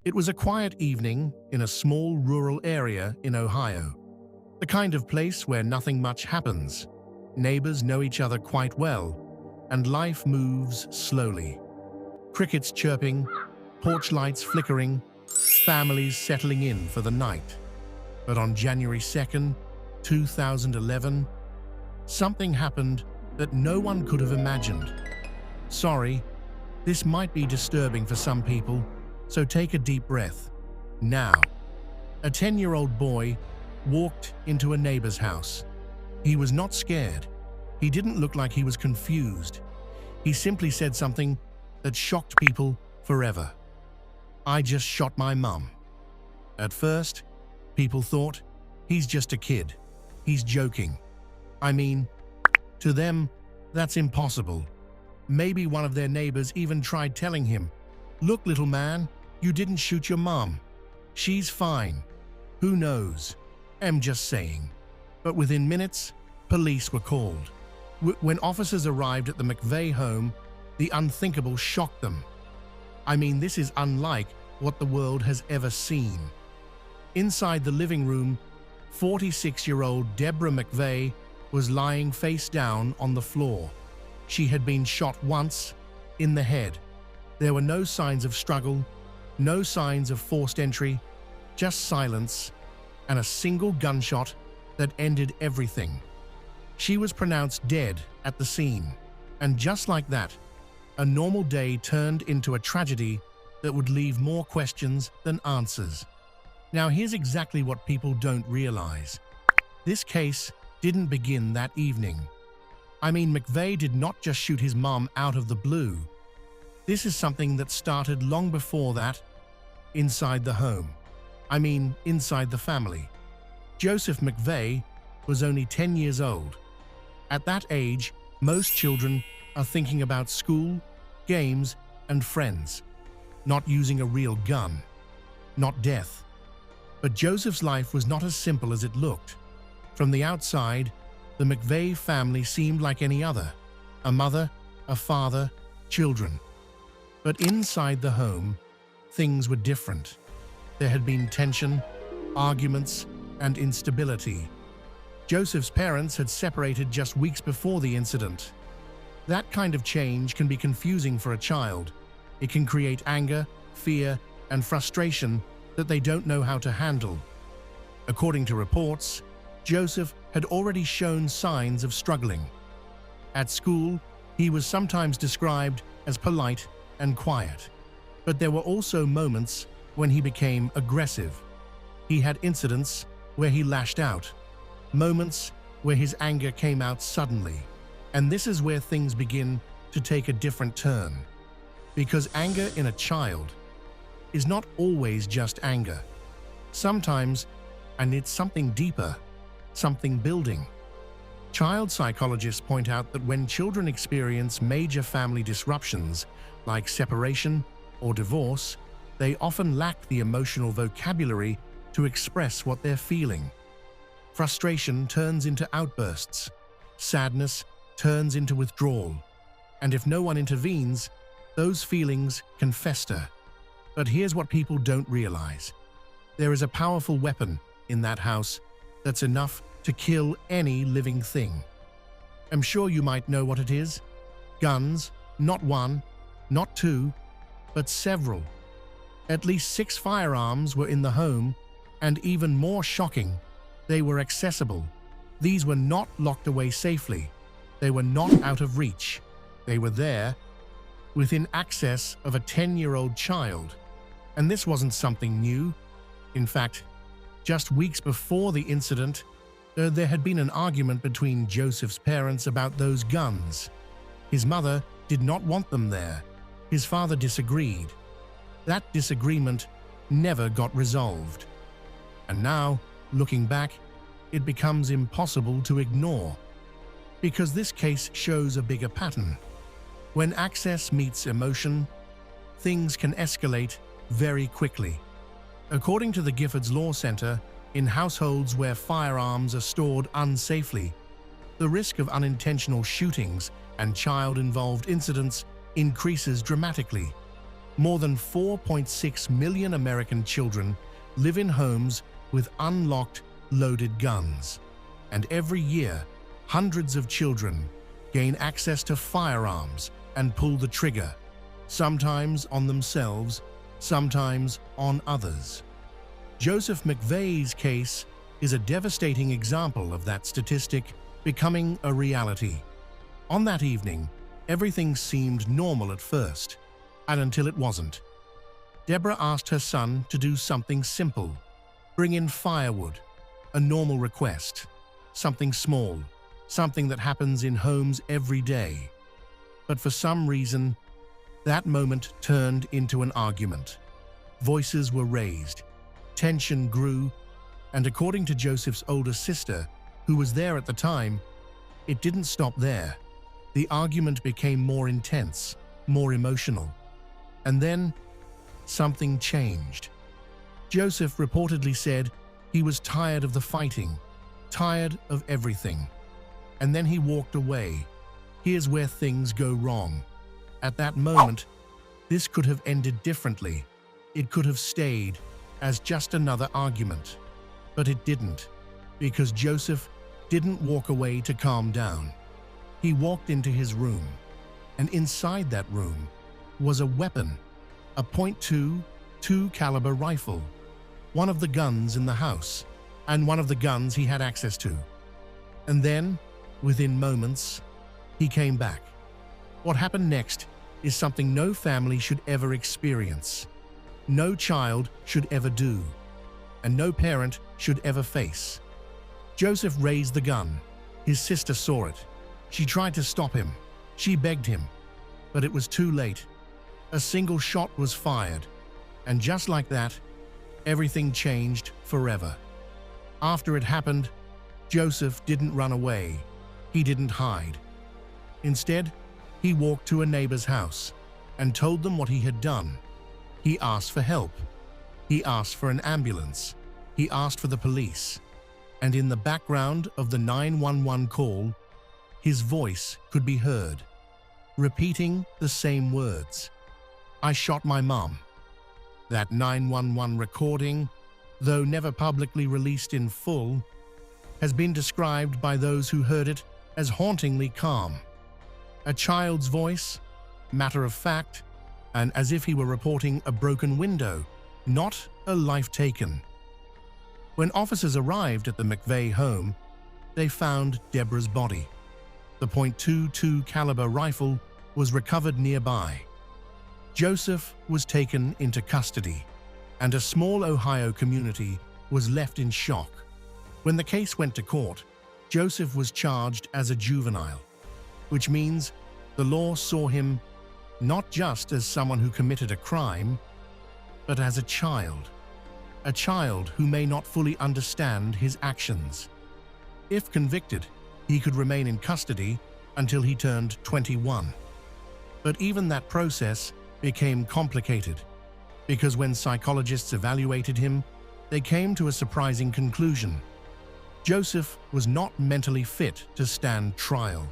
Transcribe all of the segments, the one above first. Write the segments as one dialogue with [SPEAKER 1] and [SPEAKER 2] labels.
[SPEAKER 1] It was a quiet evening in a small rural area in Ohio, the kind of place where nothing much happens. Neighbors know each other quite well, and life moves slowly. Crickets chirping, porch lights flickering, families settling in for the night. But on January 2nd, 2011, something happened that no one could have imagined. Sorry, this might be disturbing for some people, so take a deep breath. Now, a 10-year-old boy walked into a neighbor's house. He was not scared. He didn't look like he was confused. He simply said something that shocked people forever. "I just shot my mum." At first, people thought, he's just a kid. He's joking. I mean, to them, that's impossible. Maybe one of their neighbors even tried telling him, "Look, little man, you didn't shoot your mom. She's fine." Who knows? I'm just saying. But within minutes, police were called. When officers arrived at the McVeigh home, the unthinkable shocked them. I mean, this is unlike what the world has ever seen. Inside the living room, 46-year-old Deborah McVeigh was lying face down on the floor. She had been shot once in the head. There were no signs of struggle, no signs of forced entry, just silence and a single gunshot that ended everything. She was pronounced dead at the scene, and just like that, a normal day turned into a tragedy that would leave more questions than answers. Now here's exactly what people don't realize. This case didn't begin that evening. I mean, McVeigh did not just shoot his mom out of the blue. This is something that started long before that, inside the home. I mean, inside the family. Joseph McVeigh was only 10 years old. At that age, most children are thinking about school, games, and friends, not using a real gun, not death. But Joseph's life was not as simple as it looked. From the outside, the McVeigh family seemed like any other: a mother, a father, children. But inside the home, things were different. There had been tension, arguments, and instability. Joseph's parents had separated just weeks before the incident. That kind of change can be confusing for a child. It can create anger, fear, and frustration that they don't know how to handle. According to reports, Joseph had already shown signs of struggling. At school, he was sometimes described as polite and quiet. But there were also moments when he became aggressive. He had incidents where he lashed out, moments where his anger came out suddenly. And this is where things begin to take a different turn. Because anger in a child is not always just anger. Sometimes, and it's something deeper, something building. Child psychologists point out that when children experience major family disruptions, like separation or divorce, they often lack the emotional vocabulary to express what they're feeling. Frustration turns into outbursts. Sadness turns into withdrawal. And if no one intervenes, those feelings can fester. But here's what people don't realize. There is a powerful weapon in that house that's enough to kill any living thing. I'm sure you might know what it is. Guns, not one, not two, but several. At least 6 firearms were in the home, and even more shocking, they were accessible. These were not locked away safely. They were not out of reach. They were there, within access of a 10-year-old child. And this wasn't something new. In fact, just weeks before the incident, there had been an argument between Joseph's parents about those guns. His mother did not want them there. His father disagreed. That disagreement never got resolved. And now, looking back, it becomes impossible to ignore. Because this case shows a bigger pattern. When access meets emotion, things can escalate very quickly. According to the Giffords Law Center, in households where firearms are stored unsafely, the risk of unintentional shootings and child-involved incidents increases dramatically. More than 4.6 million American children live in homes with unlocked, loaded guns. And every year, hundreds of children gain access to firearms and pull the trigger, sometimes on themselves, sometimes on others. Joseph McVeigh's case is a devastating example of that statistic becoming a reality. On that evening, everything seemed normal at first, and until it wasn't. Deborah asked her son to do something simple: bring in firewood, a normal request, something small, something that happens in homes every day. But for some reason, that moment turned into an argument. Voices were raised, tension grew, and according to Joseph's older sister, who was there at the time, it didn't stop there. The argument became more intense, more emotional. And then, something changed. Joseph reportedly said he was tired of the fighting, tired of everything. And then he walked away. Here's where things go wrong. At that moment, this could have ended differently. It could have stayed as just another argument. But it didn't, because Joseph didn't walk away to calm down. He walked into his room, and inside that room was a weapon, a .22 caliber rifle, one of the guns in the house, and one of the guns he had access to. And then, within moments, he came back. What happened next is something no family should ever experience, no child should ever do, and no parent should ever face. Joseph raised the gun. His sister saw it. She tried to stop him. She begged him. But it was too late. A single shot was fired. And just like that, everything changed forever. After it happened, Joseph didn't run away. He didn't hide. Instead, he walked to a neighbor's house and told them what he had done. He asked for help. He asked for an ambulance. He asked for the police. And in the background of the 911 call, his voice could be heard, repeating the same words: "I shot my mom." That 911 recording, though never publicly released in full, has been described by those who heard it as hauntingly calm. A child's voice, matter of fact, and as if he were reporting a broken window, not a life taken. When officers arrived at the McVeigh home, they found Deborah's body. The .22 caliber rifle was recovered nearby. Joseph was taken into custody, and a small Ohio community was left in shock. When the case went to court, Joseph was charged as a juvenile, which means the law saw him not just as someone who committed a crime, but as a child who may not fully understand his actions. If convicted, he could remain in custody until he turned 21. But even that process became complicated, because when psychologists evaluated him, they came to a surprising conclusion. Joseph was not mentally fit to stand trial.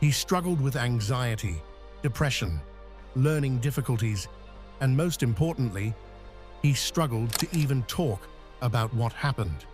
[SPEAKER 1] He struggled with anxiety, depression, learning difficulties, and most importantly, he struggled to even talk about what happened.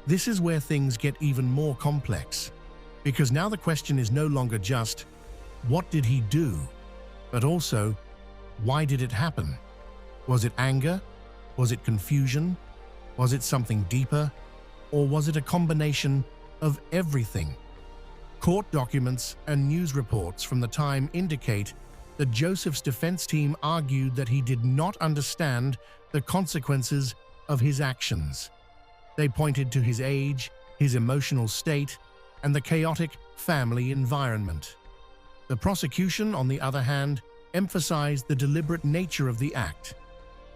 [SPEAKER 1] This is where things get even more complex, because now the question is no longer just, what did he do? But also, why did it happen? Was it anger? Was it confusion? Was it something deeper? Or was it a combination of everything? Court documents and news reports from the time indicate that Joseph's defense team argued that he did not understand the consequences of his actions. They pointed to his age, his emotional state, and the chaotic family environment. The prosecution, on the other hand, emphasized the deliberate nature of the act,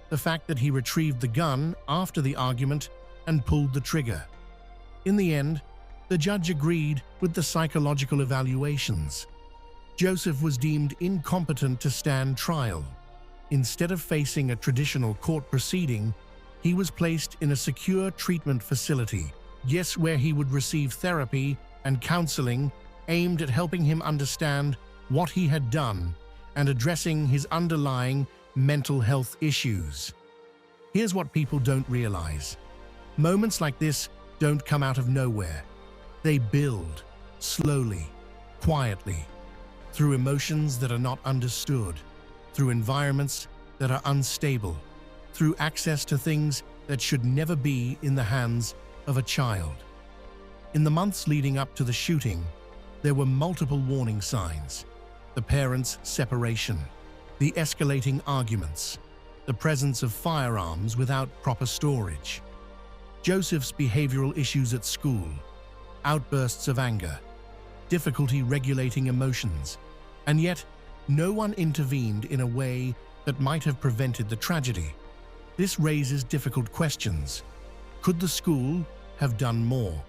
[SPEAKER 1] the fact that he retrieved the gun after the argument and pulled the trigger. In the end, the judge agreed with the psychological evaluations. Joseph was deemed incompetent to stand trial. Instead of facing a traditional court proceeding, he was placed in a secure treatment facility, yes, where he would receive therapy and counseling aimed at helping him understand what he had done and addressing his underlying mental health issues. Here's what people don't realize. Moments like this don't come out of nowhere. They build, slowly, quietly, through emotions that are not understood, through environments that are unstable, through access to things that should never be in the hands of a child. In the months leading up to the shooting, there were multiple warning signs: the parents' separation, the escalating arguments, the presence of firearms without proper storage, Joseph's behavioral issues at school, outbursts of anger, difficulty regulating emotions, and yet no one intervened in a way that might have prevented the tragedy. This raises difficult questions. Could the school have done more?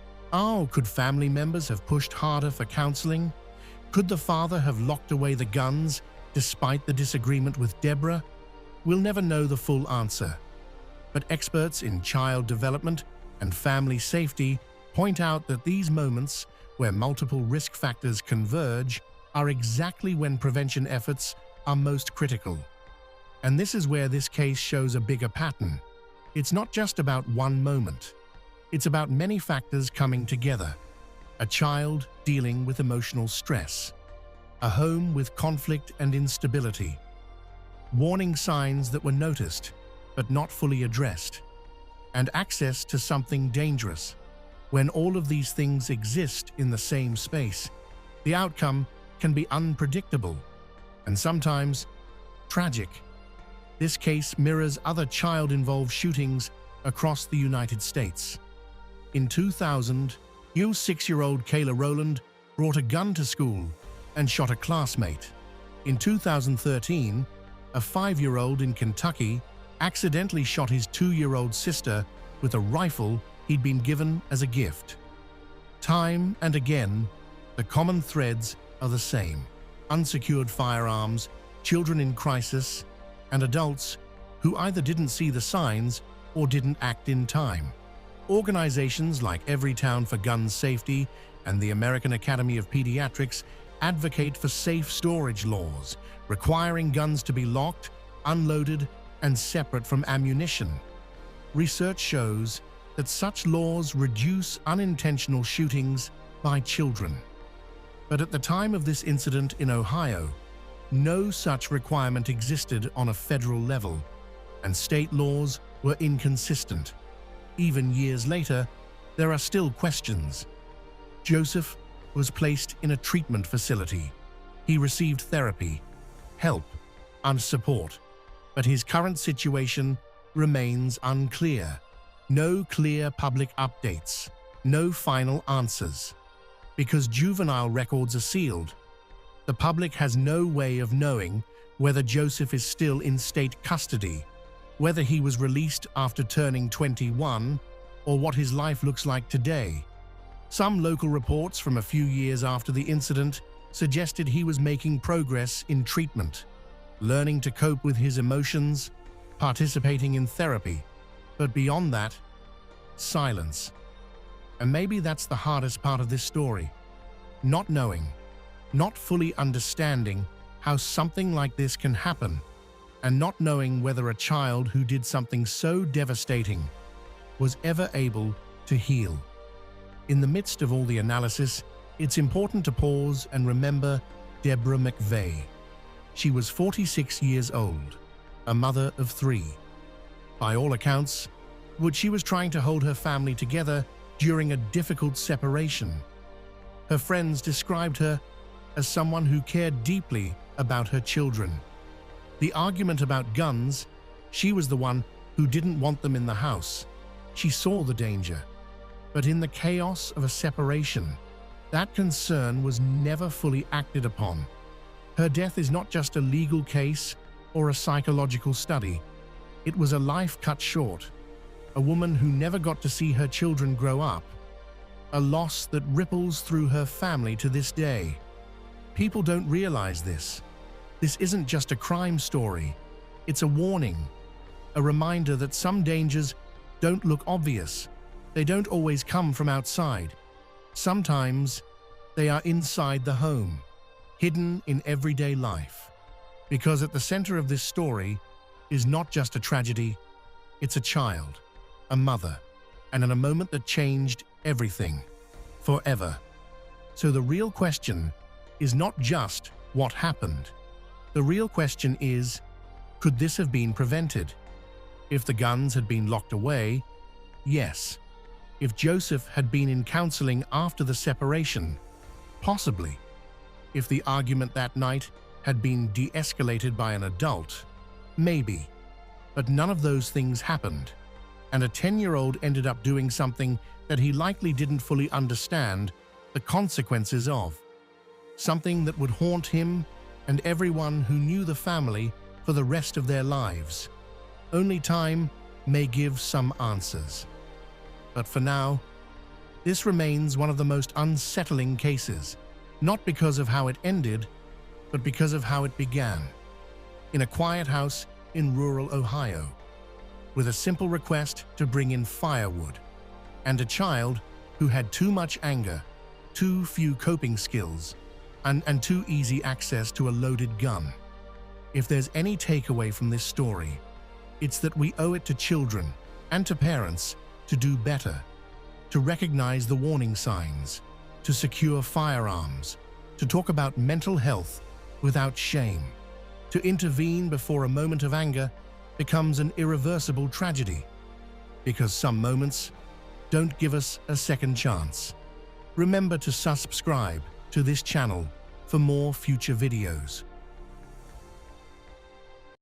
[SPEAKER 1] Could family members have pushed harder for counseling? Could the father have locked away the guns despite the disagreement with Deborah? We'll never know the full answer. But experts in child development and family safety point out that these moments, where multiple risk factors converge, are exactly when prevention efforts are most critical. And this is where this case shows a bigger pattern. It's not just about one moment. It's about many factors coming together. A child dealing with emotional stress, a home with conflict and instability, warning signs that were noticed but not fully addressed, and access to something dangerous. When all of these things exist in the same space, the outcome can be unpredictable and sometimes tragic. This case mirrors other child-involved shootings across the United States. In 2000, 6-year-old Kayla Rowland brought a gun to school and shot a classmate. In 2013, a 5-year-old in Kentucky accidentally shot his 2-year-old sister with a rifle he'd been given as a gift. Time and again, the common threads are the same: unsecured firearms, children in crisis, and adults who either didn't see the signs or didn't act in time. Organizations like Everytown for Gun Safety and the American Academy of Pediatrics advocate for safe storage laws, requiring guns to be locked, unloaded, and separate from ammunition. Research shows that such laws reduce unintentional shootings by children. But at the time of this incident in Ohio, no such requirement existed on a federal level, and state laws were inconsistent. Even years later, there are still questions. Joseph was placed in a treatment facility. He received therapy, help, and support, but his current situation remains unclear. No clear public updates, no final answers. Because juvenile records are sealed, the public has no way of knowing whether Joseph is still in state custody, whether he was released after turning 21, or what his life looks like today. Some local reports from a few years after the incident suggested he was making progress in treatment, learning to cope with his emotions, participating in therapy. But beyond that, silence. And maybe that's the hardest part of this story. Not knowing, not fully understanding how something like this can happen, and not knowing whether a child who did something so devastating was ever able to heal. In the midst of all the analysis, it's important to pause and remember Deborah McVeigh. She was 46 years old, a mother of 3. By all accounts, she was trying to hold her family together during a difficult separation. Her friends described her as someone who cared deeply about her children. The argument about guns, she was the one who didn't want them in the house. She saw the danger. But in the chaos of a separation, that concern was never fully acted upon. Her death is not just a legal case or a psychological study. It was a life cut short, a woman who never got to see her children grow up, a loss that ripples through her family to this day. People don't realize this. This isn't just a crime story. It's a warning, a reminder that some dangers don't look obvious. They don't always come from outside. Sometimes they are inside the home, hidden in everyday life. Because at the center of this story is not just a tragedy, it's a child, a mother, and in a moment that changed everything, forever. So the real question is not just what happened. The real question is, could this have been prevented? If the guns had been locked away, yes. If Joseph had been in counseling after the separation, possibly. If the argument that night had been de-escalated by an adult, maybe. But none of those things happened, and a 10-year-old ended up doing something that he likely didn't fully understand the consequences of. Something that would haunt him and everyone who knew the family for the rest of their lives. Only time may give some answers. But for now, this remains one of the most unsettling cases, not because of how it ended, but because of how it began. In a quiet house in rural Ohio, with a simple request to bring in firewood, and a child who had too much anger, too few coping skills, and too easy access to a loaded gun. If there's any takeaway from this story, it's that we owe it to children and to parents to do better, to recognize the warning signs, to secure firearms, to talk about mental health without shame, to intervene before a moment of anger becomes an irreversible tragedy, because some moments don't give us a second chance. Remember to subscribe to this channel for more future videos.